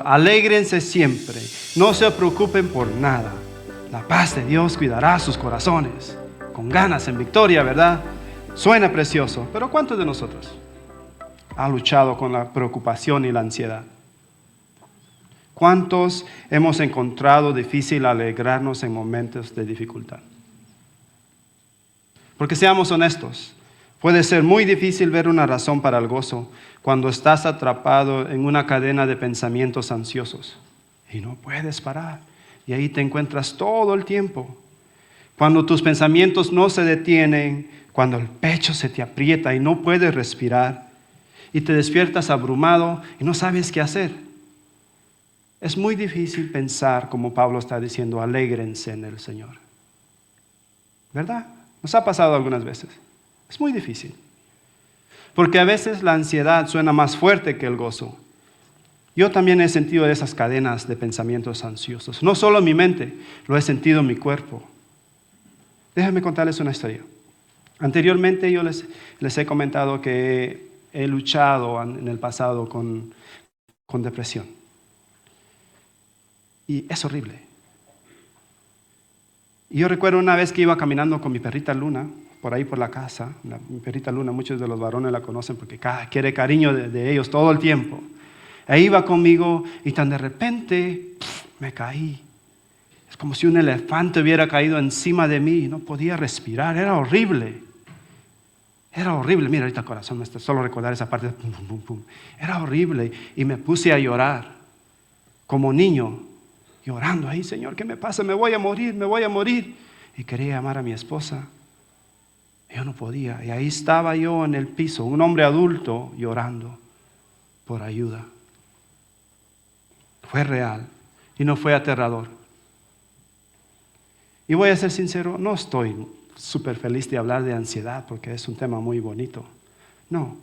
Alégrense siempre. No se preocupen por nada. La paz de Dios cuidará sus corazones. Con ganas, en victoria, ¿verdad? Suena precioso. Pero ¿cuántos de nosotros ha luchado con la preocupación y la ansiedad? ¿Cuántos hemos encontrado difícil alegrarnos en momentos de dificultad? Porque seamos honestos, puede ser muy difícil ver una razón para el gozo cuando estás atrapado en una cadena de pensamientos ansiosos y no puedes parar. Y ahí te encuentras todo el tiempo. Cuando tus pensamientos no se detienen, cuando el pecho se te aprieta y no puedes respirar y te despiertas abrumado y no sabes qué hacer. Es muy difícil pensar, como Pablo está diciendo, alégrense en el Señor. ¿Verdad? Nos ha pasado algunas veces. Es muy difícil. Porque a veces la ansiedad suena más fuerte que el gozo. Yo también he sentido esas cadenas de pensamientos ansiosos. No solo en mi mente, lo he sentido en mi cuerpo. Déjenme contarles una historia. Anteriormente yo les he comentado que he luchado en el pasado con depresión. Y es horrible. Y yo recuerdo una vez que iba caminando con mi perrita Luna, por ahí por la casa. Mi perrita Luna, muchos de los varones la conocen porque quiere cariño de ellos todo el tiempo. Ahí iba conmigo y tan de repente me caí. Es como si un elefante hubiera caído encima de mí y no podía respirar. Era horrible. Era horrible. Mira, ahorita el corazón me está solo recordar esa parte. Pum, pum, pum, pum. Era horrible y me puse a llorar como niño. Llorando ahí, Señor, ¿qué me pasa? Me voy a morir. Y quería llamar a mi esposa. Yo no podía. Y ahí estaba yo en el piso, un hombre adulto llorando por ayuda. Fue real y no fue aterrador. Y voy a ser sincero, no estoy súper feliz de hablar de ansiedad porque es un tema muy bonito. No.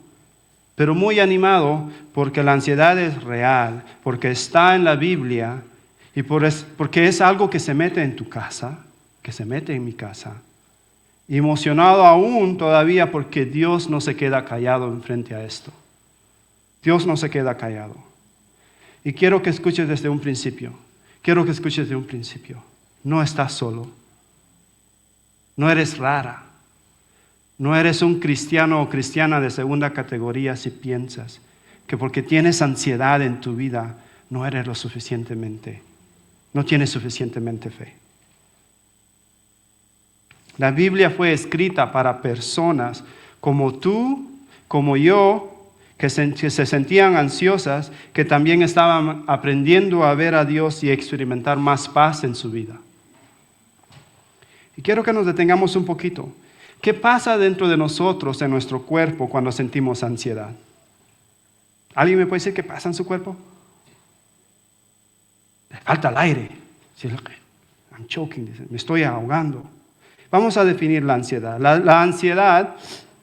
Pero muy animado porque la ansiedad es real, porque está en la Biblia. Y porque es algo que se mete en tu casa, que se mete en mi casa. Emocionado aún todavía porque Dios no se queda callado en frente a esto. Dios no se queda callado. Y quiero que escuches desde un principio. No estás solo. No eres rara. No eres un cristiano o cristiana de segunda categoría si piensas que porque tienes ansiedad en tu vida no eres no tienes suficientemente fe. La Biblia fue escrita para personas como tú, como yo, que se sentían ansiosas, que también estaban aprendiendo a ver a Dios y experimentar más paz en su vida. Y quiero que nos detengamos un poquito. ¿Qué pasa dentro de nosotros, en nuestro cuerpo, cuando sentimos ansiedad? ¿Alguien me puede decir qué pasa en su cuerpo? Falta el aire. I'm choking, me estoy ahogando. Vamos a definir la ansiedad. La ansiedad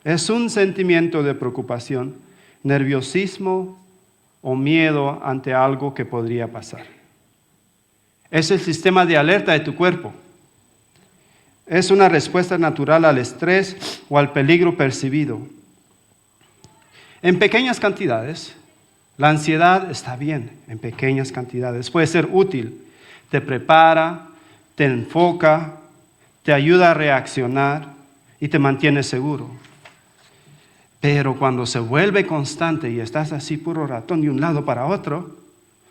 es un sentimiento de preocupación, nerviosismo o miedo ante algo que podría pasar. Es el sistema de alerta de tu cuerpo. Es una respuesta natural al estrés o al peligro percibido. En pequeñas cantidades, la ansiedad está bien, en pequeñas cantidades. Puede ser útil, te prepara, te enfoca, te ayuda a reaccionar y te mantiene seguro. Pero cuando se vuelve constante y estás así puro ratón de un lado para otro,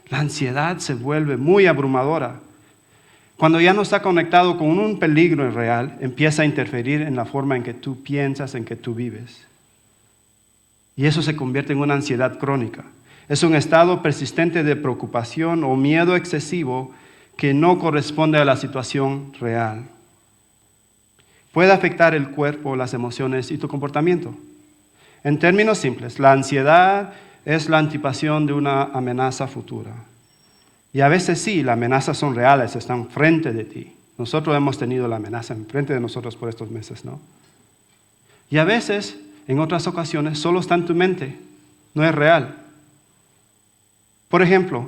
la ansiedad se vuelve muy abrumadora. Cuando ya no está conectado con un peligro real, empieza a interferir en la forma en que tú piensas, en que tú vives. Y eso se convierte en una ansiedad crónica. Es un estado persistente de preocupación o miedo excesivo que no corresponde a la situación real. Puede afectar el cuerpo, las emociones y tu comportamiento. En términos simples, la ansiedad es la anticipación de una amenaza futura. Y a veces sí, las amenazas son reales, están frente de ti. Nosotros hemos tenido la amenaza enfrente de nosotros por estos meses, ¿no? Y a veces, en otras ocasiones, solo está en tu mente, no es real. Por ejemplo,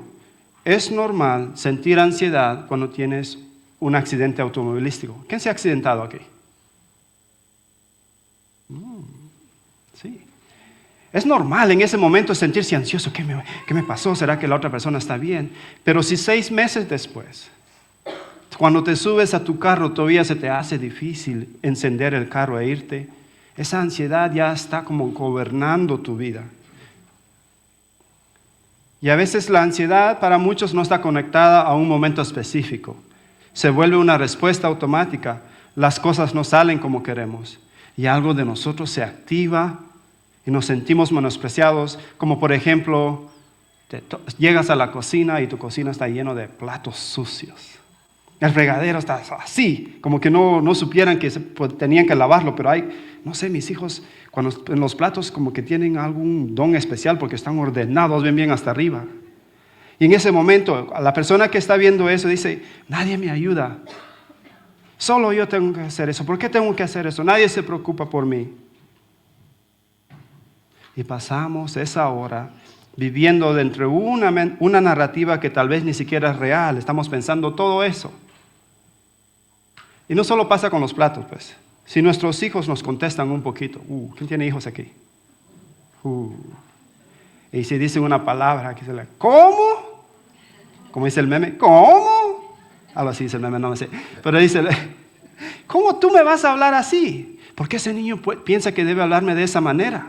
es normal sentir ansiedad cuando tienes un accidente automovilístico. ¿Quién se ha accidentado aquí? Sí. Es normal en ese momento sentirse ansioso. ¿Qué me pasó? ¿Será que la otra persona está bien? Pero si 6 meses después, cuando te subes a tu carro, todavía se te hace difícil encender el carro e irte, esa ansiedad ya está como gobernando tu vida. Y a veces la ansiedad para muchos no está conectada a un momento específico. Se vuelve una respuesta automática. Las cosas no salen como queremos. Y algo de nosotros se activa y nos sentimos menospreciados. Como por ejemplo, llegas a la cocina y tu cocina está lleno de platos sucios. El fregadero está así, como que no supieran que tenían que lavarlo, pero no sé, mis hijos, cuando en los platos como que tienen algún don especial porque están ordenados bien hasta arriba. Y en ese momento, la persona que está viendo eso dice, nadie me ayuda. Solo yo tengo que hacer eso. ¿Por qué tengo que hacer eso? Nadie se preocupa por mí. Y pasamos esa hora viviendo dentro de una narrativa que tal vez ni siquiera es real. Estamos pensando todo eso. Y no solo pasa con los platos, pues. Si nuestros hijos nos contestan un poquito, ¿quién tiene hijos aquí? Y si dicen una palabra, ¿cómo? Como dice el meme, ¿cómo? Algo así dice el meme, no me sé. Pero dice, ¿cómo tú me vas a hablar así? ¿Por qué ese niño piensa que debe hablarme de esa manera?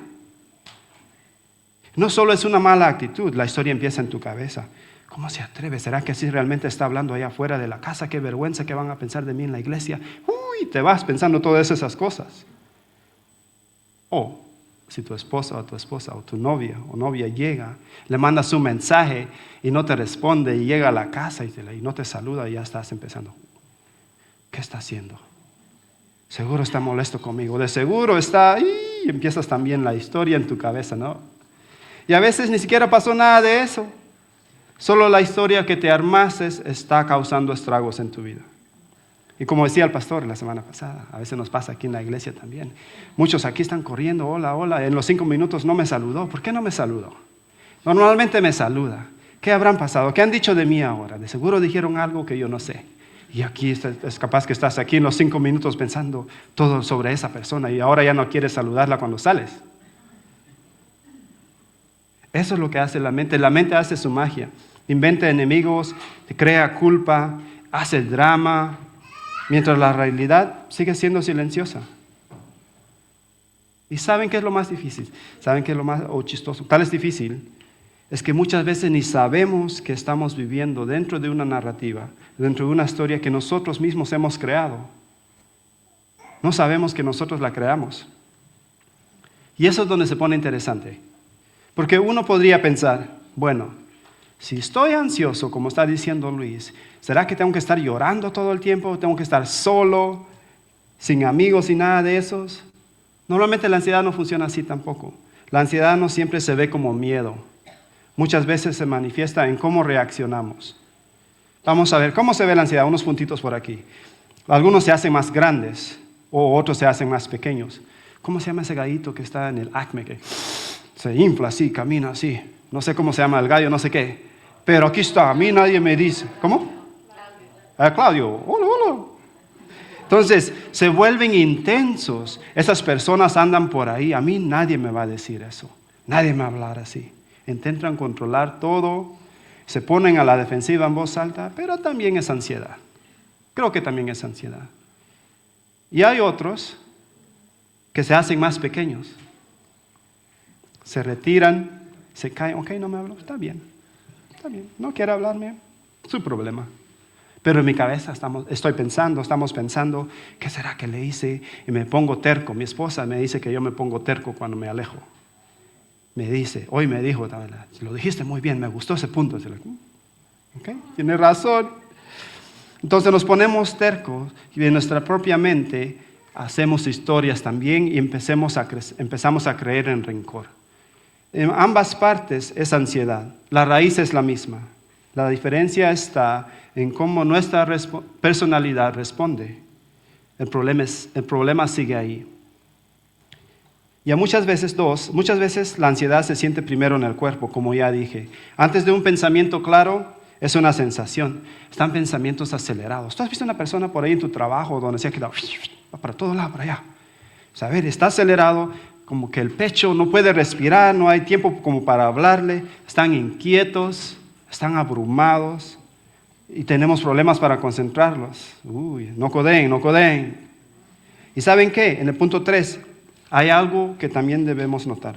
No solo es una mala actitud, la historia empieza en tu cabeza. ¿Cómo se atreve? ¿Será que así realmente está hablando allá afuera de la casa? Qué vergüenza, ¿qué van a pensar de mí en la iglesia? Te vas pensando todas esas cosas. O si tu esposa o tu novia o novia llega, le mandas un mensaje y no te responde y llega a la casa y no te saluda y ya estás empezando. ¿Qué está haciendo? Seguro está molesto conmigo, de seguro está... Y empiezas también la historia en tu cabeza, ¿no? Y a veces ni siquiera pasó nada de eso. Solo la historia que te armaste está causando estragos en tu vida. Y como decía el pastor la semana pasada, a veces nos pasa aquí en la iglesia también. Muchos aquí están corriendo, hola, hola. En los 5 minutos no me saludó. ¿Por qué no me saludó? Normalmente me saluda. ¿Qué habrán pasado? ¿Qué han dicho de mí ahora? De seguro dijeron algo que yo no sé. Y aquí es capaz que estás aquí en los 5 minutos pensando todo sobre esa persona y ahora ya no quieres saludarla cuando sales. Eso es lo que hace la mente. La mente hace su magia. Inventa enemigos, te crea culpa, hace drama, mientras la realidad sigue siendo silenciosa. ¿Y saben qué es lo más difícil? ¿Saben qué es lo más chistoso? Tal es difícil, es que muchas veces ni sabemos que estamos viviendo dentro de una narrativa, dentro de una historia que nosotros mismos hemos creado. No sabemos que nosotros la creamos. Y eso es donde se pone interesante. Porque uno podría pensar, bueno, si estoy ansioso, como está diciendo Luis, ¿será que tengo que estar llorando todo el tiempo? ¿Tengo que estar solo, sin amigos y nada de esos? Normalmente la ansiedad no funciona así tampoco. La ansiedad no siempre se ve como miedo. Muchas veces se manifiesta en cómo reaccionamos. Vamos a ver, ¿cómo se ve la ansiedad? Unos puntitos por aquí. Algunos se hacen más grandes o otros se hacen más pequeños. ¿Cómo se llama ese gallito que está en el Acme? Que se infla así, camina así. No sé cómo se llama el gallo, no sé qué. Pero aquí está, a mí nadie me dice. ¿Cómo? Claudio. Hola, hola. Entonces, se vuelven intensos. Esas personas andan por ahí. A mí nadie me va a decir eso. Nadie me va a hablar así. Intentan controlar todo. Se ponen a la defensiva en voz alta, pero también es ansiedad. Creo que también es ansiedad. Y hay otros que se hacen más pequeños. Se retiran, se caen. Ok, no me habló, está bien. No quiere hablarme, su problema. Pero en mi cabeza estamos pensando, ¿qué será que le hice? Y me pongo terco. Mi esposa me dice que yo me pongo terco cuando me alejo. Me dice, hoy me dijo, lo dijiste muy bien, me gustó ese punto. Ok, tiene razón. Entonces nos ponemos tercos y en nuestra propia mente hacemos historias también y empezamos a creer en rencor. En ambas partes es ansiedad. La raíz es la misma. La diferencia está en cómo nuestra personalidad responde. El problema sigue ahí. Y muchas veces la ansiedad se siente primero en el cuerpo, como ya dije. Antes de un pensamiento claro, es una sensación. Están pensamientos acelerados. ¿Tú has visto una persona por ahí en tu trabajo donde se ha quedado va para todo lado, para allá? O sea, a ver, está acelerado, como que el pecho no puede respirar, no hay tiempo como para hablarle, están inquietos, están abrumados y tenemos problemas para concentrarlos. No codeen. ¿Y saben qué? En el punto 3 hay algo que también debemos notar.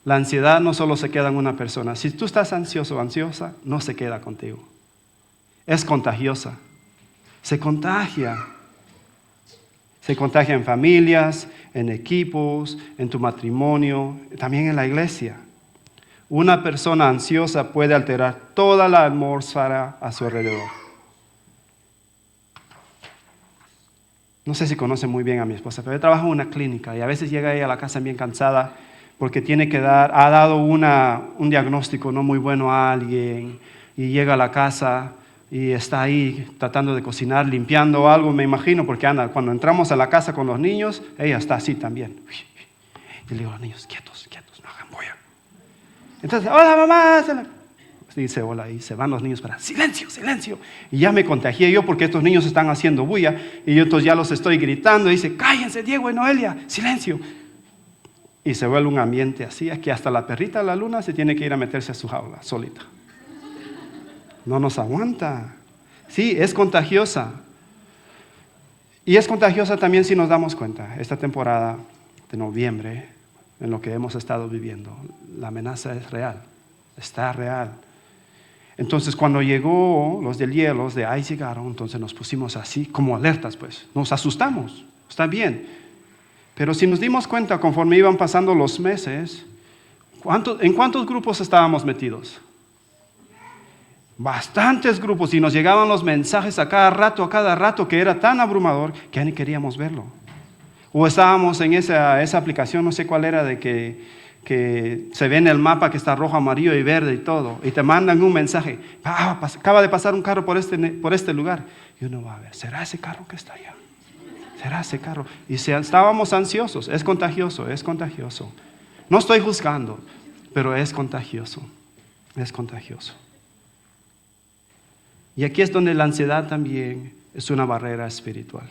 La ansiedad no solo se queda en una persona. Si tú estás ansioso o ansiosa, no se queda contigo. Es contagiosa. Se contagia. Se contagia en familias, en equipos, en tu matrimonio, también en la iglesia. Una persona ansiosa puede alterar toda la atmósfera a su alrededor. No sé si conocen muy bien a mi esposa, pero yo trabajo en una clínica y a veces llega ella a la casa bien cansada porque ha dado un diagnóstico no muy bueno a alguien y llega a la casa y está ahí tratando de cocinar, limpiando algo, me imagino, porque cuando entramos a la casa con los niños, ella está así también. Y le digo a los niños, quietos, no hagan bulla. Entonces, hola mamá. Dice hola y se van los niños para silencio. Y ya me contagié yo porque estos niños están haciendo bulla y yo entonces ya los estoy gritando y dice, cállense Diego y Noelia, silencio. Y se vuelve un ambiente así, es que hasta la perrita la luna se tiene que ir a meterse a su jaula solita. No nos aguanta. Sí, es contagiosa. Y es contagiosa también si nos damos cuenta. Esta temporada de noviembre, en lo que hemos estado viviendo, la amenaza es real, está real. Entonces cuando llegó los del hielo, los de ahí llegaron, entonces nos pusimos así como alertas, pues. Nos asustamos, está bien. Pero si nos dimos cuenta conforme iban pasando los meses, ¿en cuántos grupos estábamos metidos? Bastantes grupos y nos llegaban los mensajes a cada rato que era tan abrumador que ya ni queríamos verlo. O estábamos en esa aplicación, no sé cuál era, de que se ve en el mapa que está rojo, amarillo y verde y todo, y te mandan un mensaje, acaba de pasar un carro por este lugar, y uno va a ver, ¿será ese carro que está allá? ¿Será ese carro? Y estábamos ansiosos, es contagioso. No estoy juzgando, pero es contagioso. Y aquí es donde la ansiedad también es una barrera espiritual.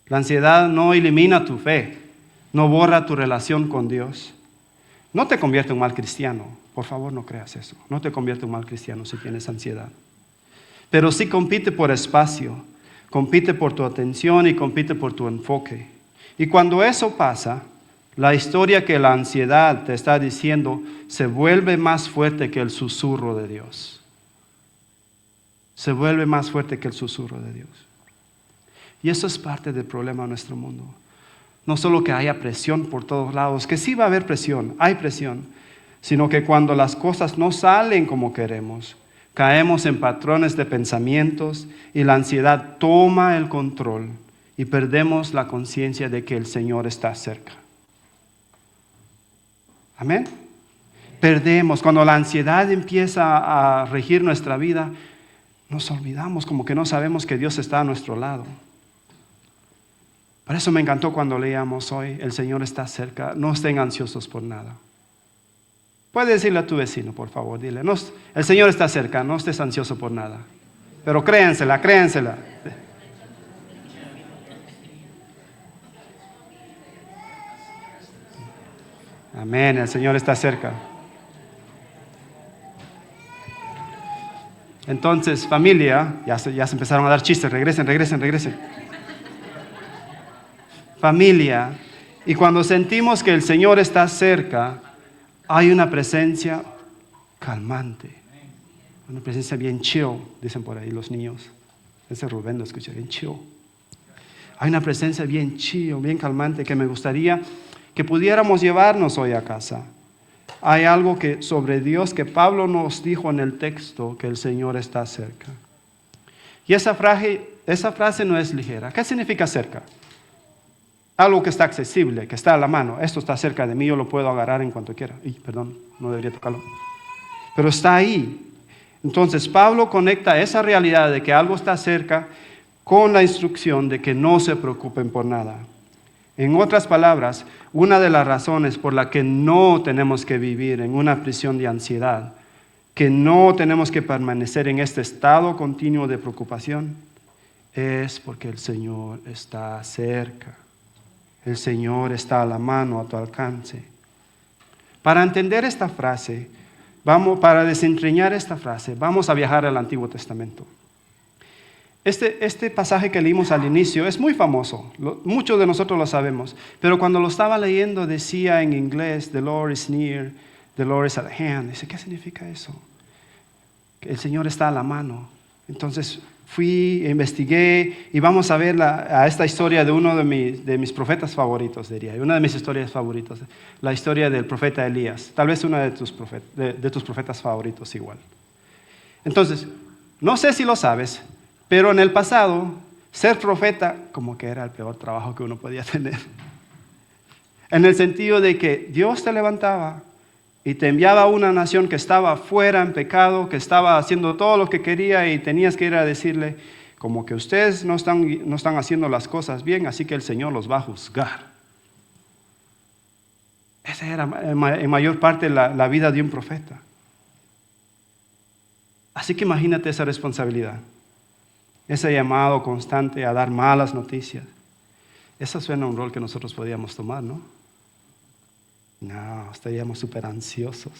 La ansiedad no elimina tu fe, no borra tu relación con Dios. No te convierte en un mal cristiano, por favor no creas eso. No te convierte en un mal cristiano si tienes ansiedad. Pero sí compite por espacio, compite por tu atención y compite por tu enfoque. Y cuando eso pasa, la historia que la ansiedad te está diciendo se vuelve más fuerte que el susurro de Dios. Se vuelve más fuerte que el susurro de Dios. Y eso es parte del problema de nuestro mundo. No solo que haya presión por todos lados, que sí va a haber presión, hay presión, sino que cuando las cosas no salen como queremos, caemos en patrones de pensamientos y la ansiedad toma el control y perdemos la conciencia de que el Señor está cerca. Amén. Perdemos, cuando la ansiedad empieza a regir nuestra vida, nos olvidamos, como que no sabemos que Dios está a nuestro lado. Por eso me encantó cuando leíamos hoy, el Señor está cerca, no estén ansiosos por nada. Puedes decirle a tu vecino, por favor, dile, no, el Señor está cerca, no estés ansioso por nada. Pero créansela. Amén, el Señor está cerca. Entonces, familia, ya se empezaron a dar chistes, regresen. Familia, y cuando sentimos que el Señor está cerca, hay una presencia calmante, una presencia bien chill, dicen por ahí los niños. Ese Rubén lo escuché, bien chill. Hay una presencia bien chill, bien calmante que me gustaría que pudiéramos llevarnos hoy a casa. Hay algo sobre Dios que Pablo nos dijo en el texto, que el Señor está cerca. Y esa frase no es ligera. ¿Qué significa cerca? Algo que está accesible, que está a la mano. Esto está cerca de mí, yo lo puedo agarrar en cuanto quiera. Perdón, no debería tocarlo. Pero está ahí. Entonces Pablo conecta esa realidad de que algo está cerca con la instrucción de que no se preocupen por nada. En otras palabras, una de las razones por la que no tenemos que vivir en una prisión de ansiedad, que no tenemos que permanecer en este estado continuo de preocupación, es porque el Señor está cerca. El Señor está a la mano, a tu alcance. Para entender esta frase, para desentrañar esta frase, vamos a viajar al Antiguo Testamento. Este pasaje que leímos al inicio es muy famoso, muchos de nosotros lo sabemos, pero cuando lo estaba leyendo decía en inglés, "The Lord is near, the Lord is at hand". Dice, ¿qué significa eso? Que el Señor está a la mano. Entonces fui, investigué y vamos a ver a esta historia de uno de mis profetas favoritos, diría, una de mis historias favoritas, la historia del profeta Elías, tal vez una de tus profetas favoritos igual. Entonces, no sé si lo sabes, pero en el pasado, ser profeta como que era el peor trabajo que uno podía tener. En el sentido de que Dios te levantaba y te enviaba a una nación que estaba fuera en pecado, que estaba haciendo todo lo que quería y tenías que ir a decirle como que ustedes no están haciendo las cosas bien, así que el Señor los va a juzgar. Esa era en mayor parte la vida de un profeta. Así que imagínate esa responsabilidad. Ese llamado constante a dar malas noticias. Eso suena a un rol que nosotros podíamos tomar, ¿no? No, estaríamos súper ansiosos.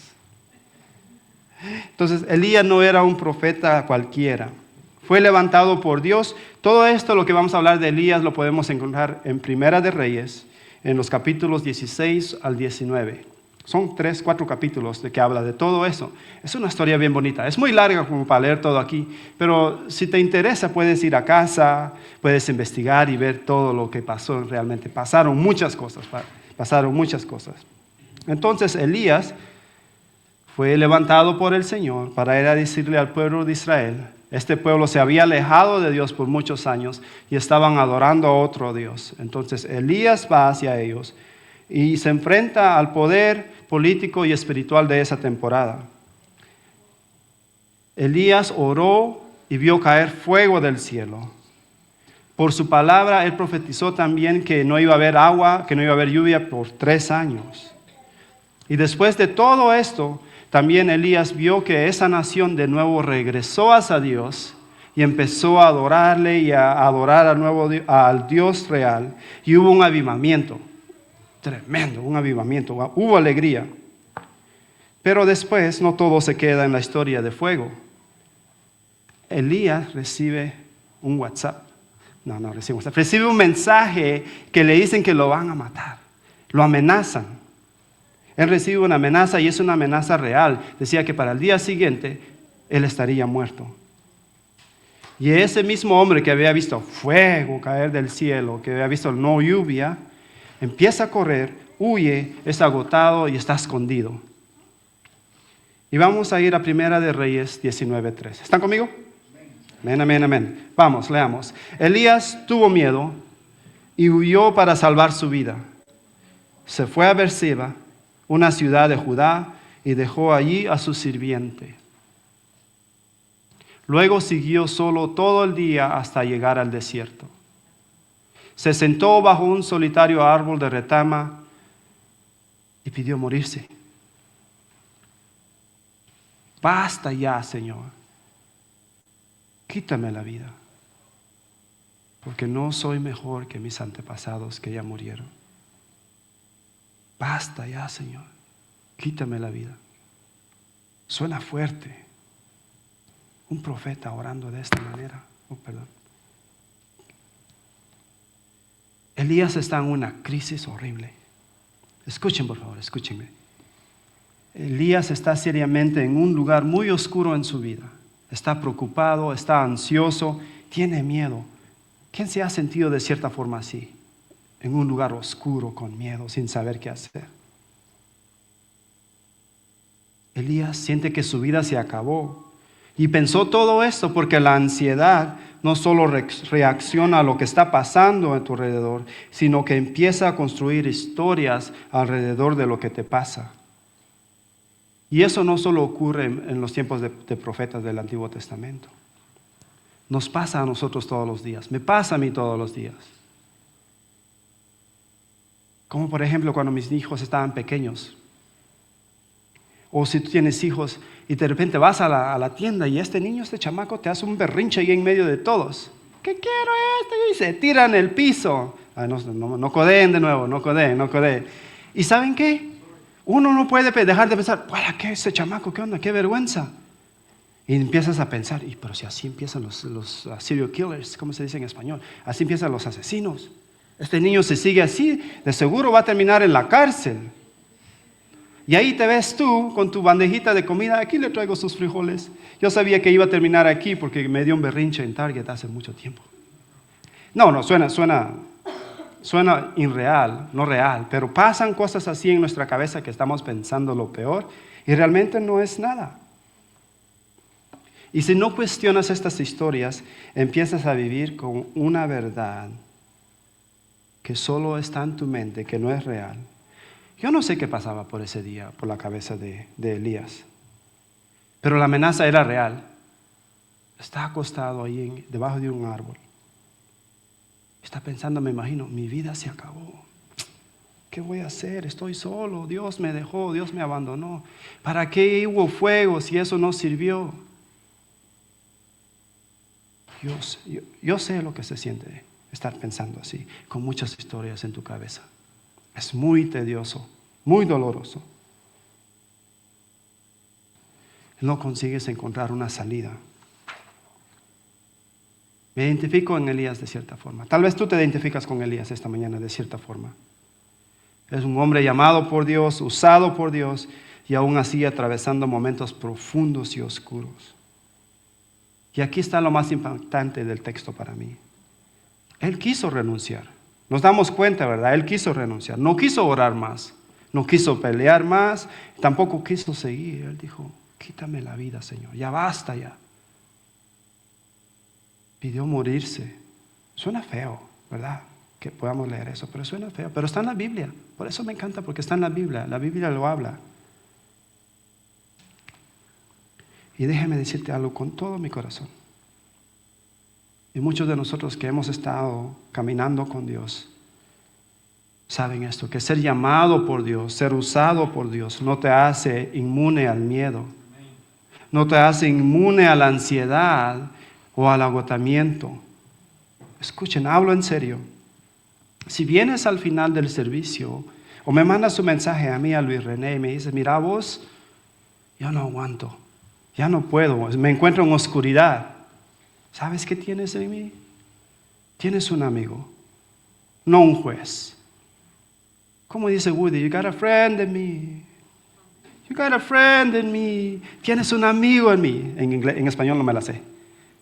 Entonces, Elías no era un profeta cualquiera. Fue levantado por Dios. Todo esto, lo que vamos a hablar de Elías, lo podemos encontrar en Primera de Reyes, en los capítulos 16 al 19. Son 3-4 capítulos de que habla de todo eso. Es una historia bien bonita. Es muy larga como para leer todo aquí, pero si te interesa puedes ir a casa, puedes investigar y ver todo lo que pasó realmente. Pasaron muchas cosas. Entonces Elías fue levantado por el Señor para ir a decirle al pueblo de Israel. Este pueblo se había alejado de Dios por muchos años y estaban adorando a otro Dios. Entonces Elías va hacia ellos y se enfrenta al poder político y espiritual de esa temporada. Elías oró y vio caer fuego del cielo. Por su palabra, él profetizó también que no iba a haber agua, que no iba a haber lluvia por 3 años. Y después de todo esto, también Elías vio que esa nación de nuevo regresó hacia Dios y empezó a adorarle y a adorar al Dios real. Y hubo un avivamiento. Tremendo, un avivamiento, hubo alegría. Pero después no todo se queda en la historia de fuego. Elías recibe un WhatsApp. Recibe un mensaje que le dicen que lo van a matar. Lo amenazan. Él recibe una amenaza y es una amenaza real. Decía que para el día siguiente él estaría muerto. Y ese mismo hombre que había visto fuego caer del cielo, que había visto no lluvia, empieza a correr, huye, está agotado y está escondido. Y vamos a ir a Primera de Reyes 19:3. ¿Están conmigo? Amén, amén, amén. Vamos, leamos. Elías tuvo miedo y huyó para salvar su vida. Se fue a Beerseba, una ciudad de Judá, y dejó allí a su sirviente. Luego siguió solo todo el día hasta llegar al desierto. Se sentó bajo un solitario árbol de retama y pidió morirse. Basta ya, Señor. Quítame la vida, porque no soy mejor que mis antepasados que ya murieron. Basta ya, Señor. Quítame la vida. Suena fuerte. Un profeta orando de esta manera. Elías está en una crisis horrible. Escuchen, por favor, escúchenme. Elías está seriamente en un lugar muy oscuro en su vida. Está preocupado, está ansioso, tiene miedo. ¿Quién se ha sentido de cierta forma así? En un lugar oscuro, con miedo, sin saber qué hacer. Elías siente que su vida se acabó. Y pensó todo esto porque la ansiedad no solo reacciona a lo que está pasando a tu alrededor, sino que empieza a construir historias alrededor de lo que te pasa. Y eso no solo ocurre en los tiempos de profetas del Antiguo Testamento. Nos pasa a nosotros todos los días. Me pasa a mí todos los días. Como por ejemplo cuando mis hijos estaban pequeños. O si tú tienes hijos y de repente vas a la tienda y este chamaco te hace un berrinche ahí en medio de todos. ¿Qué quiero esto? Y se tira en el piso. No codeen de nuevo, no codeen. ¿Y saben qué? Uno no puede dejar de pensar, ¿para qué ese chamaco? ¿Qué onda? ¡Qué vergüenza! Y empiezas a pensar, pero si así empiezan los serial killers, ¿cómo se dice en español? Así empiezan los asesinos. Este niño se sigue así, de seguro va a terminar en la cárcel. Y ahí te ves tú con tu bandejita de comida, aquí le traigo sus frijoles. Yo sabía que iba a terminar aquí porque me dio un berrinche en Target hace mucho tiempo. No, suena irreal, no real, pero pasan cosas así en nuestra cabeza que estamos pensando lo peor y realmente no es nada. Y si no cuestionas estas historias, empiezas a vivir con una verdad que solo está en tu mente, que no es real. Yo no sé qué pasaba por ese día, por la cabeza de Elías, pero la amenaza era real. Está acostado ahí debajo de un árbol. Está pensando, me imagino, mi vida se acabó. ¿Qué voy a hacer? Estoy solo. Dios me dejó, Dios me abandonó. ¿Para qué hubo fuego si eso no sirvió? Yo sé lo que se siente estar pensando así, con muchas historias en tu cabeza. Es muy tedioso, muy doloroso. No consigues encontrar una salida. Me identifico en Elías de cierta forma. Tal vez tú te identificas con Elías esta mañana de cierta forma. Es un hombre llamado por Dios, usado por Dios, y aún así atravesando momentos profundos y oscuros. Y aquí está lo más impactante del texto para mí. Él quiso renunciar. Nos damos cuenta, ¿verdad? Él quiso renunciar. No quiso orar más. No quiso pelear más. Tampoco quiso seguir. Él dijo, quítame la vida, Señor. Ya basta ya. Pidió morirse. Suena feo, ¿verdad? Que podamos leer eso, pero suena feo. Pero está en la Biblia. Por eso me encanta, porque está en la Biblia. La Biblia lo habla. Y déjame decirte algo con todo mi corazón. Y muchos de nosotros que hemos estado caminando con Dios saben esto, que ser llamado por Dios, ser usado por Dios, no te hace inmune al miedo, no te hace inmune a la ansiedad o al agotamiento. Escuchen, hablo en serio. Si vienes al final del servicio o me mandas un mensaje a mí, a Luis René, y me dices, mira vos, yo no aguanto. Ya no puedo, me encuentro en oscuridad. ¿Sabes qué tienes en mí? Tienes un amigo, no un juez. ¿Cómo dice Woody? You got a friend in me. You got a friend in me. Tienes un amigo en mí. En español no me la sé.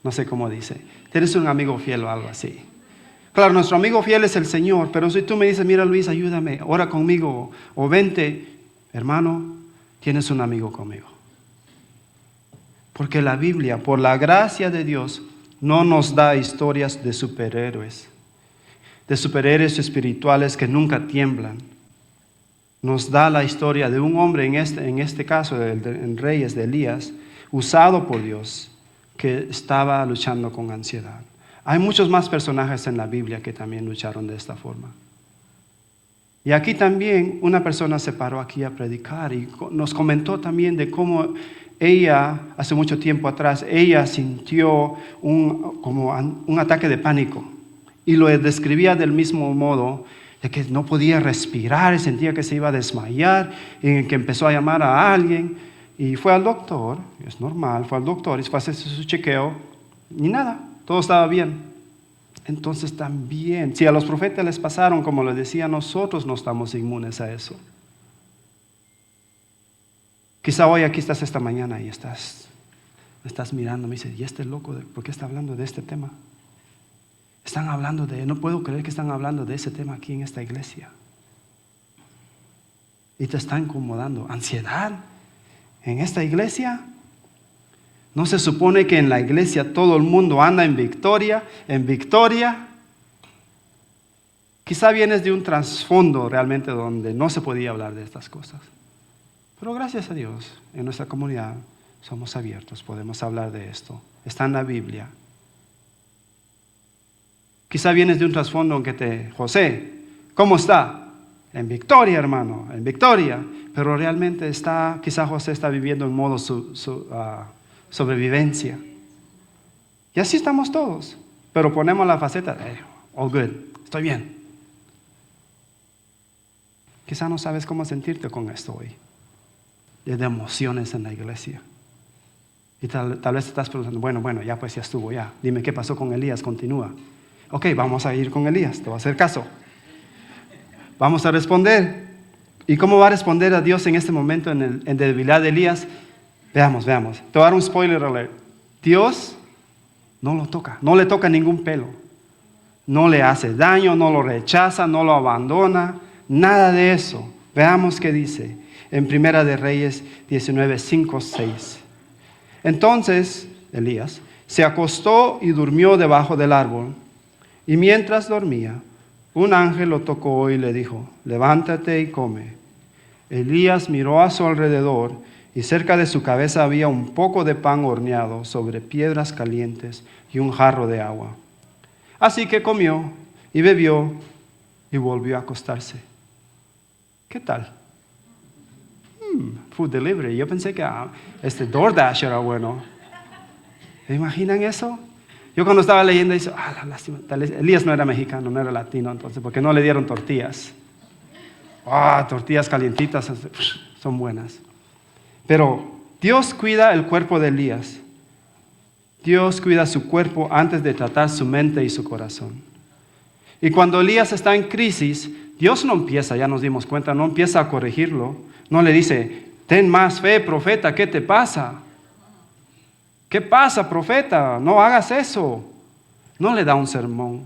No sé cómo dice. Tienes un amigo fiel o algo así. Claro, nuestro amigo fiel es el Señor, pero si tú me dices, mira Luis, ayúdame, ora conmigo, o vente, hermano, tienes un amigo conmigo. Porque la Biblia, por la gracia de Dios, no nos da historias de superhéroes espirituales que nunca tiemblan. Nos da la historia de un hombre, en este caso, en Reyes, de Elías, usado por Dios, que estaba luchando con ansiedad. Hay muchos más personajes en la Biblia que también lucharon de esta forma. Y aquí también una persona se paró aquí a predicar y nos comentó también de cómo ella, hace mucho tiempo atrás, ella sintió como un ataque de pánico y lo describía del mismo modo de que no podía respirar, sentía que se iba a desmayar y que empezó a llamar a alguien y fue al doctor, es normal, fue al doctor y fue a hacer su chequeo y nada, todo estaba bien. Entonces también, si a los profetas les pasaron, como les decía, nosotros no estamos inmunes a eso. Quizá hoy aquí estás esta mañana y estás mirando, me dices, ¿y este loco por qué está hablando de este tema? Están hablando no puedo creer que están hablando de ese tema aquí en esta iglesia. Y te está incomodando. ¿Ansiedad? ¿En esta iglesia? ¿No se supone que en la iglesia todo el mundo anda en victoria? Quizá vienes de un trasfondo realmente donde no se podía hablar de estas cosas. Pero gracias a Dios, en nuestra comunidad somos abiertos, podemos hablar de esto. Está en la Biblia. Quizá vienes de un trasfondo en que José, ¿cómo está? En victoria, hermano, en victoria. Pero realmente quizá José está viviendo en modo sobrevivencia. Y así estamos todos. Pero ponemos la faceta, all good, estoy bien. Quizá no sabes cómo sentirte con esto hoy. De emociones en la iglesia. Y tal vez te estás preguntando, bueno, ya pues ya estuvo, ya. Dime qué pasó con Elías, continúa. Ok, vamos a ir con Elías, te voy a hacer caso. Vamos a responder. ¿Y cómo va a responder a Dios en este momento en debilidad de Elías? Veamos. Te voy a dar un spoiler alert. Dios no lo toca, no le toca ningún pelo. No le hace daño, no lo rechaza, no lo abandona, nada de eso. Veamos qué dice en Primera de Reyes 19, 5, 6. Entonces Elías se acostó y durmió debajo del árbol. Y mientras dormía, un ángel lo tocó y le dijo, levántate y come. Elías miró a su alrededor y cerca de su cabeza había un poco de pan horneado sobre piedras calientes y un jarro de agua. Así que comió y bebió y volvió a acostarse. ¿Qué tal? Food delivery. Yo pensé que DoorDash era bueno. ¿Se imaginan eso? Yo cuando estaba leyendo, dije, la lástima. Elías no era mexicano, no era latino, entonces, porque no le dieron tortillas. Tortillas calientitas son buenas. Pero Dios cuida el cuerpo de Elías. Dios cuida su cuerpo antes de tratar su mente y su corazón. Y cuando Elías está en crisis, Dios no empieza, ya nos dimos cuenta, no empieza a corregirlo. No le dice, ten más fe, profeta, ¿qué te pasa? ¿Qué pasa, profeta? No hagas eso. No le da un sermón.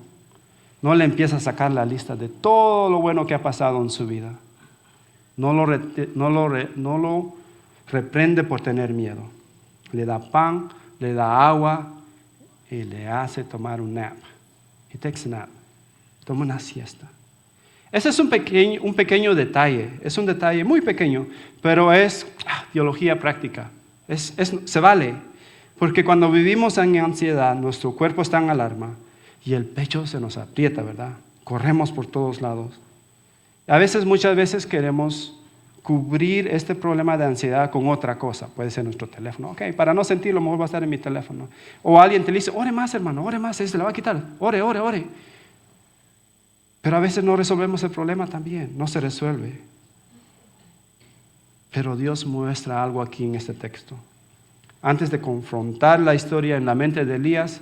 No le empieza a sacar la lista de todo lo bueno que ha pasado en su vida. No lo reprende por tener miedo. Le da pan, le da agua y le hace tomar un nap. He takes a nap. Toma una siesta. Ese es un pequeño detalle. Es un detalle muy pequeño, pero es teología práctica. Se vale. Porque cuando vivimos en ansiedad, nuestro cuerpo está en alarma y el pecho se nos aprieta, ¿verdad? Corremos por todos lados. Muchas veces queremos cubrir este problema de ansiedad con otra cosa. Puede ser nuestro teléfono. Ok, para no sentirlo, mejor va a estar en mi teléfono. O alguien te dice, ore más, hermano, ore más, se le va a quitar. Ore. Pero a veces no resolvemos el problema también, no se resuelve. Pero Dios muestra algo aquí en este texto. Antes de confrontar la historia en la mente de Elías,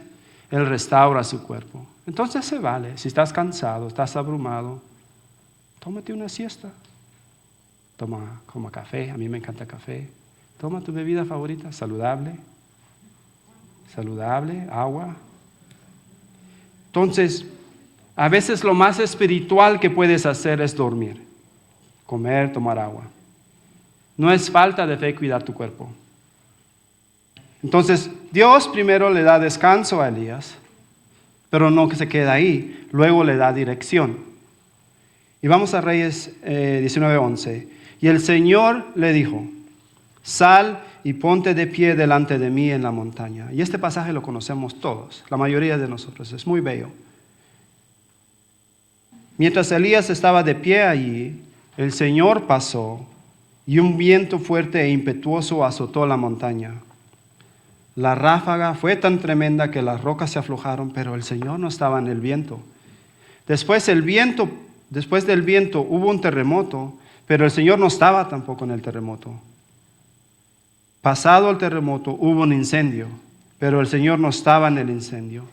Él restaura su cuerpo. Entonces se vale. Si estás cansado, estás abrumado, tómate una siesta. Toma café, a mí me encanta café. Toma tu bebida favorita, saludable, agua. Entonces, a veces lo más espiritual que puedes hacer es dormir, comer, tomar agua. No es falta de fe cuidar tu cuerpo. Entonces, Dios primero le da descanso a Elías, pero no que se queda ahí, luego le da dirección. Y vamos a Reyes 19:11. Y el Señor le dijo, sal y ponte de pie delante de mí en la montaña. Y este pasaje lo conocemos todos, la mayoría de nosotros, es muy bello. Mientras Elías estaba de pie allí, el Señor pasó y un viento fuerte e impetuoso azotó la montaña. La ráfaga fue tan tremenda que las rocas se aflojaron, pero el Señor no estaba en el viento. Después del viento hubo un terremoto, pero el Señor no estaba tampoco en el terremoto. Pasado el terremoto hubo un incendio, pero el Señor no estaba en el incendio.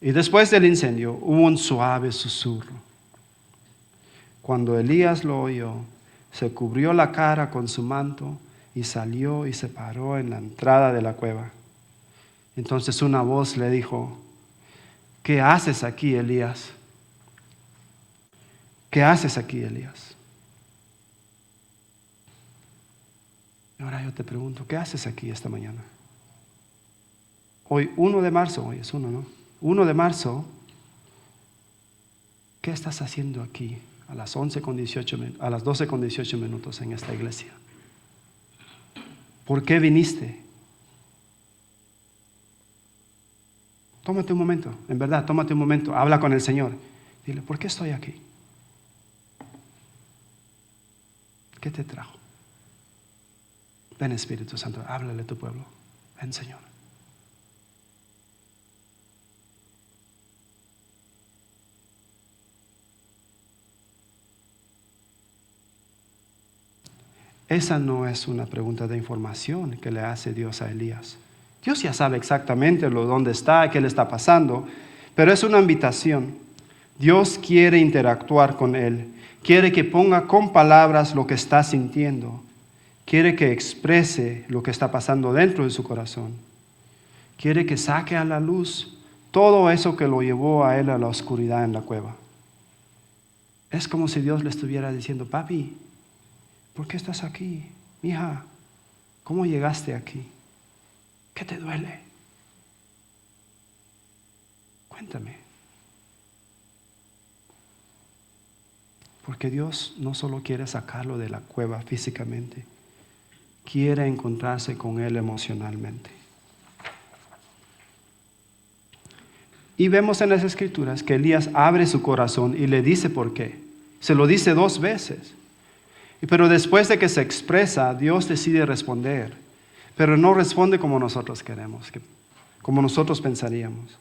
Y después del incendio hubo un suave susurro. Cuando Elías lo oyó, se cubrió la cara con su manto y salió y se paró en la entrada de la cueva. Entonces una voz le dijo, ¿qué haces aquí, Elías? ¿Qué haces aquí, Elías? Y ahora yo te pregunto, ¿qué haces aquí esta mañana? Hoy 1 de marzo, hoy es 1, ¿no? 1 de marzo, ¿qué estás haciendo aquí a las 12:18 minutos en esta iglesia? ¿Por qué viniste? Tómate un momento, en verdad, tómate un momento, habla con el Señor. Dile, ¿por qué estoy aquí? ¿Qué te trajo? Ven, Espíritu Santo, háblale a tu pueblo. Ven, Señor. Esa no es una pregunta de información que le hace Dios a Elías. Dios ya sabe exactamente dónde está, qué le está pasando, pero es una invitación. Dios quiere interactuar con él, quiere que ponga con palabras lo que está sintiendo, quiere que exprese lo que está pasando dentro de su corazón, quiere que saque a la luz todo eso que lo llevó a él a la oscuridad en la cueva. Es como si Dios le estuviera diciendo: papi, ¿por qué estás aquí? Mija, ¿cómo llegaste aquí? ¿Qué te duele? Cuéntame. Porque Dios no solo quiere sacarlo de la cueva físicamente, quiere encontrarse con él emocionalmente. Y vemos en las Escrituras que Elías abre su corazón y le dice por qué. Se lo dice 2 veces. Pero después de que se expresa, Dios decide responder. Pero no responde como nosotros queremos, como nosotros pensaríamos.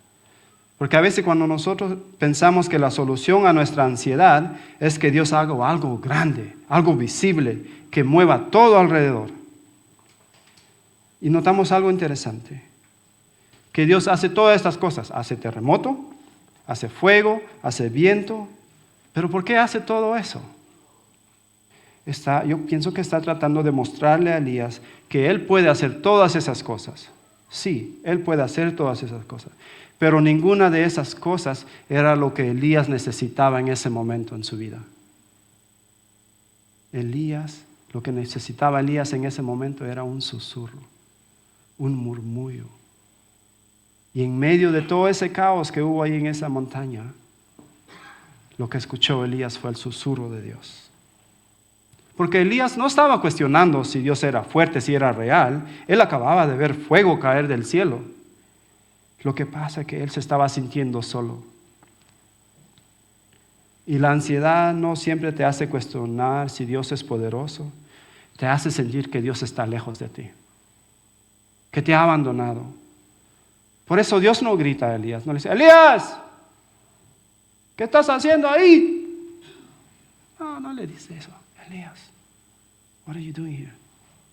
Porque a veces cuando nosotros pensamos que la solución a nuestra ansiedad es que Dios haga algo grande, algo visible, que mueva todo alrededor. Y notamos algo interesante, que Dios hace todas estas cosas. Hace terremoto, hace fuego, hace viento. ¿Pero por qué hace todo eso? Yo pienso que está tratando de mostrarle a Elías que él puede hacer todas esas cosas. Sí, él puede hacer todas esas cosas. Pero ninguna de esas cosas era lo que Elías necesitaba en ese momento en su vida. Lo que necesitaba Elías en ese momento era un susurro, un murmullo. Y en medio de todo ese caos que hubo ahí en esa montaña, lo que escuchó Elías fue el susurro de Dios. Porque Elías no estaba cuestionando si Dios era fuerte, si era real. Él acababa de ver fuego caer del cielo. Lo que pasa es que él se estaba sintiendo solo. Y la ansiedad no siempre te hace cuestionar si Dios es poderoso. Te hace sentir que Dios está lejos de ti, que te ha abandonado. Por eso Dios no grita a Elías, no le dice: Elías, ¿qué estás haciendo ahí? No le dice eso. Elías, what are you doing here?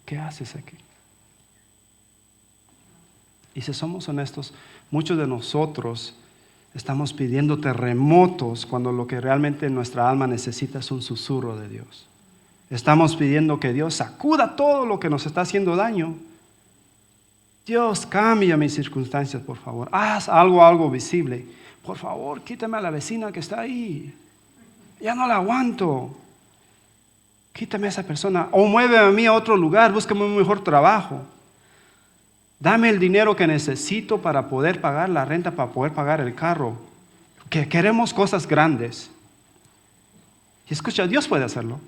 ¿Qué haces aquí? Y si somos honestos, muchos de nosotros estamos pidiendo terremotos cuando lo que realmente nuestra alma necesita es un susurro de Dios. Estamos pidiendo que Dios sacuda todo lo que nos está haciendo daño. Dios, cambia mis circunstancias, por favor. Haz algo visible. Por favor, quítame a la vecina que está ahí. Ya no la aguanto. Quítame a esa persona. O muéveme a mí a otro lugar. Búscame un mejor trabajo. Dame el dinero que necesito para poder pagar la renta, para poder pagar el carro. Que queremos cosas grandes. Y escucha, Dios puede hacerlo.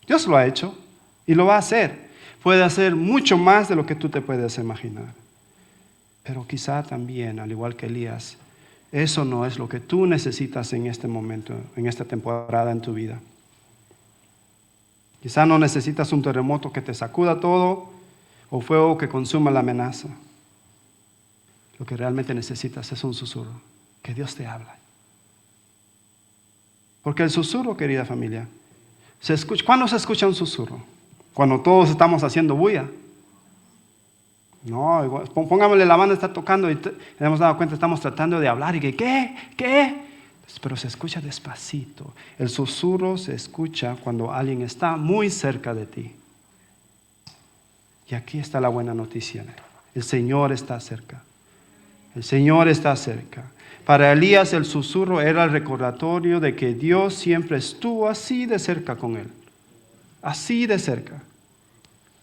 Dios lo ha hecho y lo va a hacer. Puede hacer mucho más de lo que tú te puedes imaginar. Pero quizá también, al igual que Elías, eso no es lo que tú necesitas en este momento, en esta temporada en tu vida. Quizá no necesitas un terremoto que te sacuda todo o fuego que consuma la amenaza. Lo que realmente necesitas es un susurro, que Dios te habla. Porque el susurro, querida familia, se escucha. ¿Cuándo se escucha un susurro? Cuando todos estamos haciendo bulla. No, pongámosle la banda, está tocando y nos hemos dado cuenta, estamos tratando de hablar y que ¿qué? Pero se escucha despacito. El susurro se escucha cuando alguien está muy cerca de ti. Y aquí está la buena noticia. El Señor está cerca. El Señor está cerca. Para Elías el susurro era el recordatorio de que Dios siempre estuvo así de cerca con él. Así de cerca.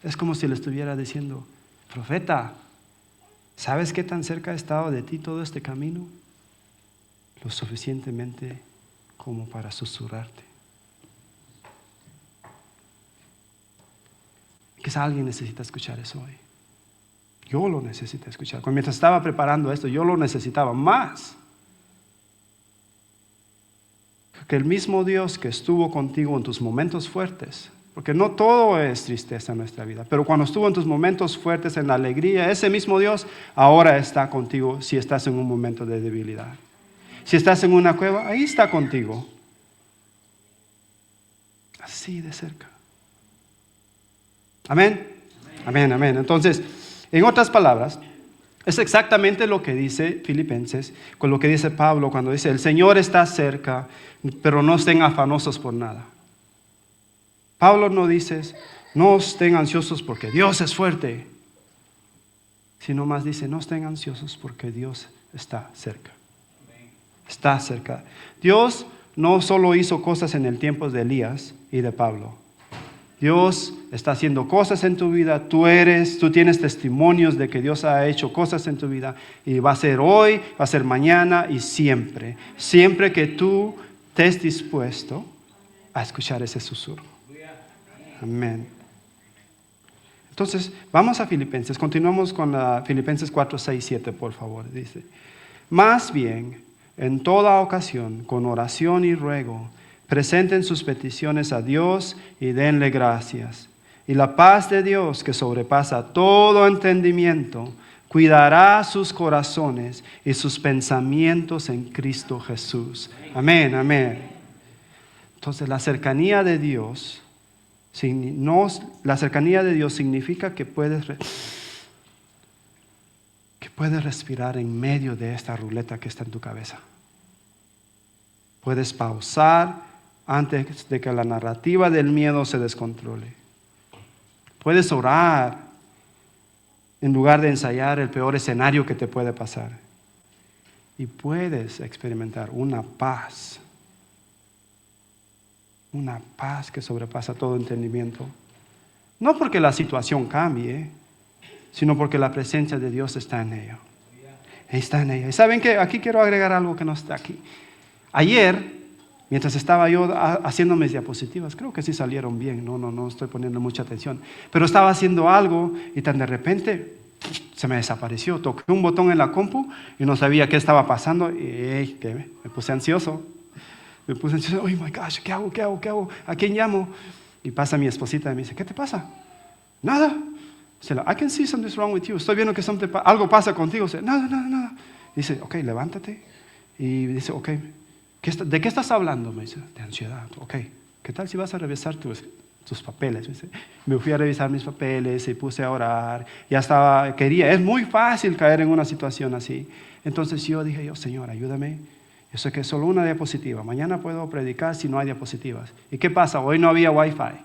Es como si le estuviera diciendo: profeta, ¿sabes qué tan cerca he estado de ti todo este camino? Lo suficientemente como para susurrarte. Quizá alguien necesita escuchar eso hoy. Yo lo necesito escuchar. Mientras estaba preparando esto, yo lo necesitaba más. Que el mismo Dios que estuvo contigo en tus momentos fuertes, porque no todo es tristeza en nuestra vida, pero cuando estuvo en tus momentos fuertes, en la alegría, ese mismo Dios ahora está contigo si estás en un momento de debilidad. Si estás en una cueva, ahí está contigo. Así de cerca. Amén. Amén, amén. Entonces, en otras palabras, es exactamente lo que dice Filipenses, con lo que dice Pablo cuando dice, el Señor está cerca, pero no estén afanosos por nada. Pablo no dice, no estén ansiosos porque Dios es fuerte, sino más dice, no estén ansiosos porque Dios está cerca. Está cerca. Dios no solo hizo cosas en el tiempo de Elías y de Pablo. Dios está haciendo cosas en tu vida, tú tienes testimonios de que Dios ha hecho cosas en tu vida y va a ser hoy, va a ser mañana y siempre. Siempre que tú estés dispuesto a escuchar ese susurro. Amén. Entonces, vamos a Filipenses, continuamos con Filipenses 4, 6, 7, por favor. Dice, más bien, en toda ocasión, con oración y ruego, presenten sus peticiones a Dios y denle gracias. Y la paz de Dios, que sobrepasa todo entendimiento, cuidará sus corazones y sus pensamientos en Cristo Jesús. Amén, amén. Entonces, la cercanía de Dios significa que puedes respirar en medio de esta ruleta que está en tu cabeza. Puedes pausar antes de que la narrativa del miedo se descontrole. Puedes orar en lugar de ensayar el peor escenario que te puede pasar. Y puedes experimentar una paz que sobrepasa todo entendimiento. No porque la situación cambie, sino porque la presencia de Dios está en ella. Está en ella. Y saben que aquí quiero agregar algo que no está aquí. Ayer, mientras estaba yo haciendo mis diapositivas, creo que sí salieron bien, no estoy poniendo mucha atención, pero estaba haciendo algo y tan de repente se me desapareció. Toqué un botón en la compu y no sabía qué estaba pasando y me puse ansioso. Oh my gosh, ¿qué hago? ¿A quién llamo? Y pasa mi esposita y me dice, ¿qué te pasa? Nada. Dice, I can see something's wrong with you. Estoy viendo que algo pasa contigo. Dice, nada. Dice, ok, levántate. Y dice, ok, ¿de qué estás hablando? Me dice, de ansiedad. Ok, ¿qué tal si vas a revisar tus papeles? Me fui a revisar mis papeles y puse a orar. Es muy fácil caer en una situación así. Entonces yo dije, Señor, ayúdame. Yo sé que es solo una diapositiva. Mañana puedo predicar si no hay diapositivas. ¿Y qué pasa? Hoy no había Wi-Fi.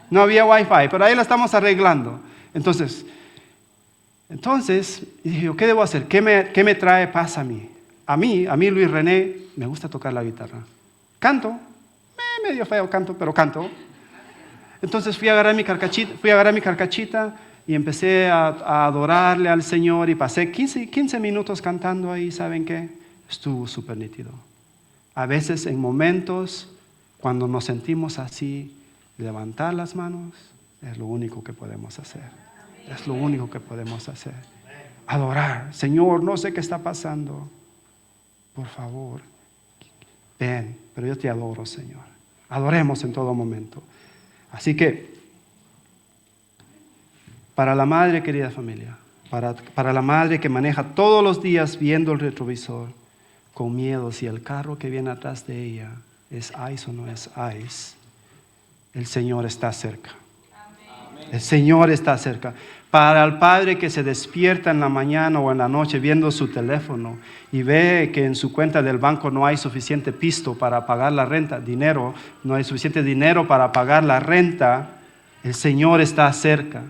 No había Wi-Fi, pero ahí la estamos arreglando. Entonces dije, ¿qué debo hacer? ¿Qué me trae paz a mí? A mí, Luis René, me gusta tocar la guitarra. Canto, medio feo canto, pero canto. Entonces fui a agarrar mi carcachita y empecé a adorarle al Señor y pasé 15 minutos cantando ahí, ¿saben qué? Estuvo súper nítido. A veces en momentos cuando nos sentimos así, levantar las manos es lo único que podemos hacer. Es lo único que podemos hacer. Adorar. Señor, no sé qué está pasando. Por favor, ven, pero yo te adoro, Señor. Adoremos en todo momento. Así que, para la madre, querida familia, para la madre que maneja todos los días viendo el retrovisor con miedo si el carro que viene atrás de ella es ICE o no es ICE, el Señor está cerca. El Señor está cerca. Para el padre que se despierta en la mañana o en la noche viendo su teléfono y ve que en su cuenta del banco no hay suficiente pisto para pagar la renta, no hay suficiente dinero para pagar la renta, el Señor está cerca.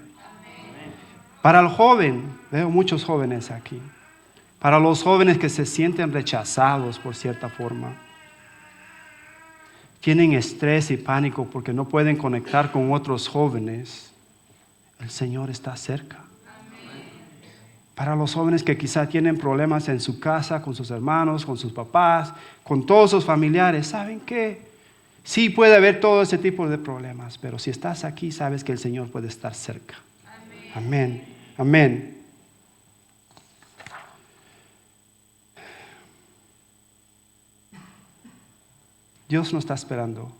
Para el joven, veo muchos jóvenes aquí, para los jóvenes que se sienten rechazados por cierta forma, tienen estrés y pánico porque no pueden conectar con otros jóvenes, el Señor está cerca. Para los jóvenes que quizá tienen problemas en su casa, con sus hermanos, con sus papás, con todos sus familiares, ¿saben qué? Sí puede haber todo ese tipo de problemas, pero si estás aquí, sabes que el Señor puede estar cerca. Amén. Amén. Dios no está esperando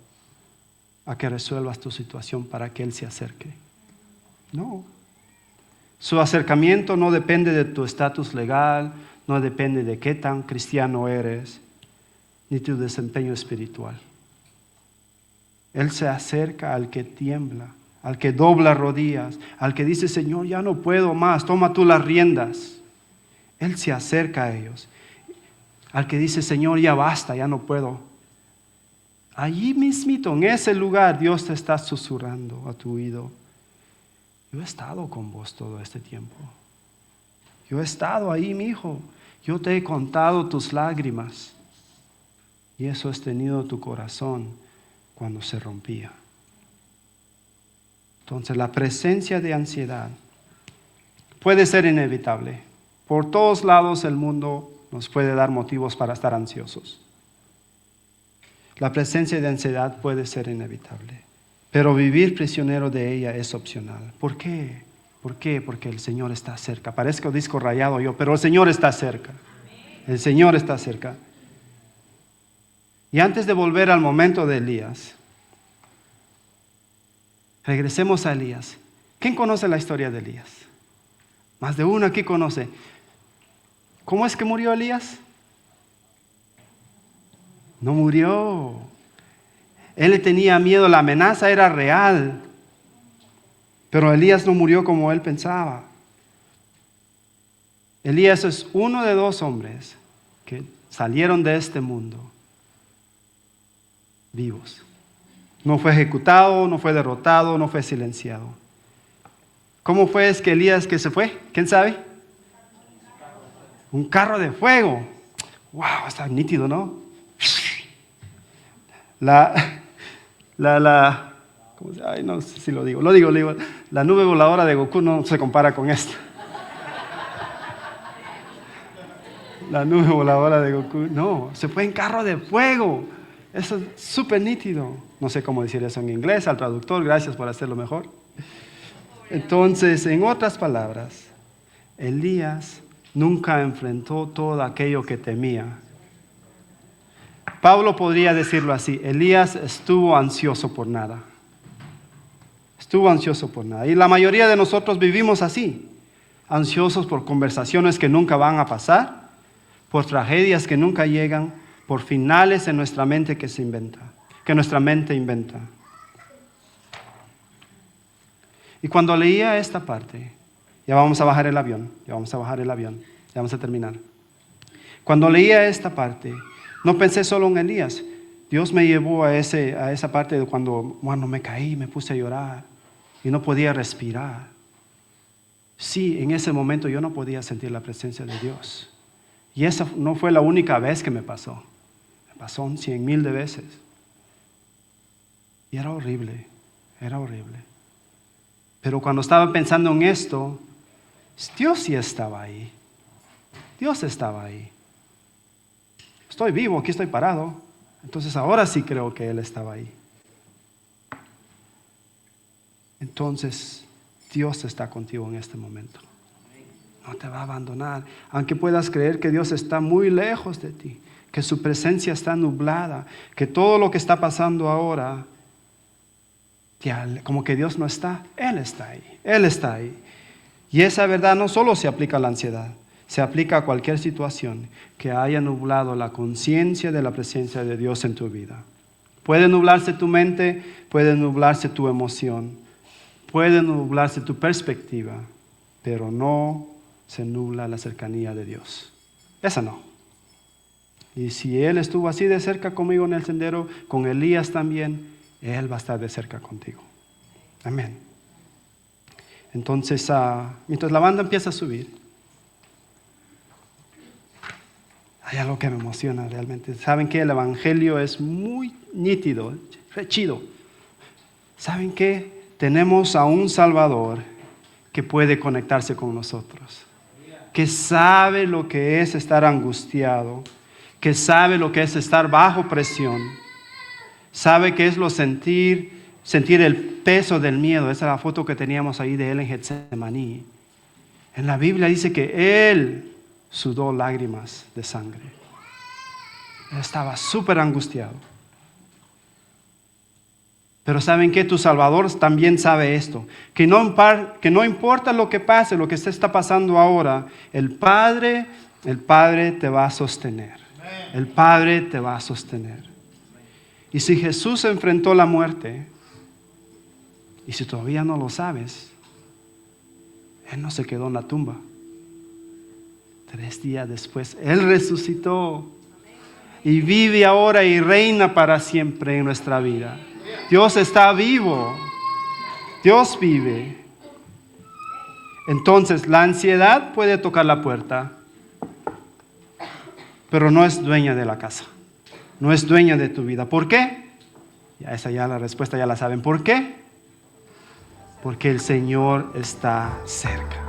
a que resuelvas tu situación para que Él se acerque. No. Su acercamiento no depende de tu estatus legal, no depende de qué tan cristiano eres, ni tu desempeño espiritual. Él se acerca al que tiembla al que dobla rodillas, al que dice, Señor, ya no puedo más, toma tú las riendas. Él se acerca a ellos. Al que dice, Señor, ya basta, ya no puedo. Allí mismito, en ese lugar, Dios te está susurrando a tu oído. Yo he estado con vos todo este tiempo. Yo he estado ahí, mi hijo. Yo te he contado tus lágrimas. Y eso has tenido tu corazón cuando se rompía. Entonces, la presencia de ansiedad puede ser inevitable. Por todos lados el mundo nos puede dar motivos para estar ansiosos. La presencia de ansiedad puede ser inevitable, pero vivir prisionero de ella es opcional. ¿Por qué? ¿Por qué? Porque el Señor está cerca. Parezco disco rayado yo, pero el Señor está cerca. El Señor está cerca. Y antes de volver al momento de Elías, regresemos a Elías. ¿Quién conoce la historia de Elías? Más de uno aquí conoce. ¿Cómo es que murió Elías? No murió. Él le tenía miedo, la amenaza era real. Pero Elías no murió como él pensaba. Elías es uno de 2 hombres que salieron de este mundo vivos. No fue ejecutado, no fue derrotado, no fue silenciado. ¿Cómo fue es que Elías que se fue? ¿Quién sabe? Un carro de fuego. Wow, está nítido, ¿no? Ay, no sé si lo digo. Lo digo. La nube voladora de Goku no se compara con esta. La nube voladora de Goku, no, se fue en carro de fuego. Eso es súper nítido. No sé cómo decir eso en inglés, al traductor, gracias por hacerlo mejor. Entonces, en otras palabras, Elías nunca enfrentó todo aquello que temía. Pablo podría decirlo así, Elías estuvo ansioso por nada. Estuvo ansioso por nada. Y la mayoría de nosotros vivimos así, ansiosos por conversaciones que nunca van a pasar, por tragedias que nunca llegan, por finales en nuestra mente que nuestra mente inventa. Y cuando leía esta parte, ya vamos a bajar el avión, ya vamos a terminar. Cuando leía esta parte, no pensé solo en Elías. Dios me llevó a esa parte de cuando me caí, me puse a llorar y no podía respirar. Sí, en ese momento yo no podía sentir la presencia de Dios. Y esa no fue la única vez que me pasó. Me pasó 100,000 de veces. Y era horrible. Pero cuando estaba pensando en esto, Dios sí estaba ahí. Dios estaba ahí. Estoy vivo, aquí estoy parado. Entonces ahora sí creo que Él estaba ahí. Entonces, Dios está contigo en este momento. No te va a abandonar. Aunque puedas creer que Dios está muy lejos de ti, que su presencia está nublada, que todo lo que está pasando ahora, como que Dios no está, Él está ahí. Él está ahí. Y esa verdad no solo se aplica a la ansiedad, se aplica a cualquier situación que haya nublado la conciencia de la presencia de Dios en tu vida. Puede nublarse tu mente, puede nublarse tu emoción, puede nublarse tu perspectiva, pero no se nubla la cercanía de Dios. Esa no. Y si Él estuvo así de cerca conmigo en el sendero, con Elías también, Él va a estar de cerca contigo. Amén. Entonces, mientras la banda empieza a subir, hay algo que me emociona realmente. ¿Saben qué? El Evangelio es muy nítido, chido. ¿Saben qué? Tenemos a un Salvador que puede conectarse con nosotros, que sabe lo que es estar angustiado, que sabe lo que es estar bajo presión, sabe qué es lo sentir el peso del miedo. Esa es la foto que teníamos ahí de Él en Getsemaní. En la Biblia dice que Él sudó lágrimas de sangre. Él estaba súper angustiado. Pero ¿saben qué? Tu Salvador también sabe esto, que no importa lo que pase, lo que se está pasando ahora, el Padre te va a sostener. El Padre te va a sostener. Y si Jesús enfrentó la muerte, Y si todavía no lo sabes, Él no se quedó en la tumba. 3 días después, Él resucitó y vive ahora y reina para siempre en nuestra vida. Dios está vivo. Dios vive. Entonces, la ansiedad puede tocar la puerta, pero no es dueña de la casa. No es dueña de tu vida. ¿Por qué? Ya la respuesta ya la saben. ¿Por qué? Porque el Señor está cerca.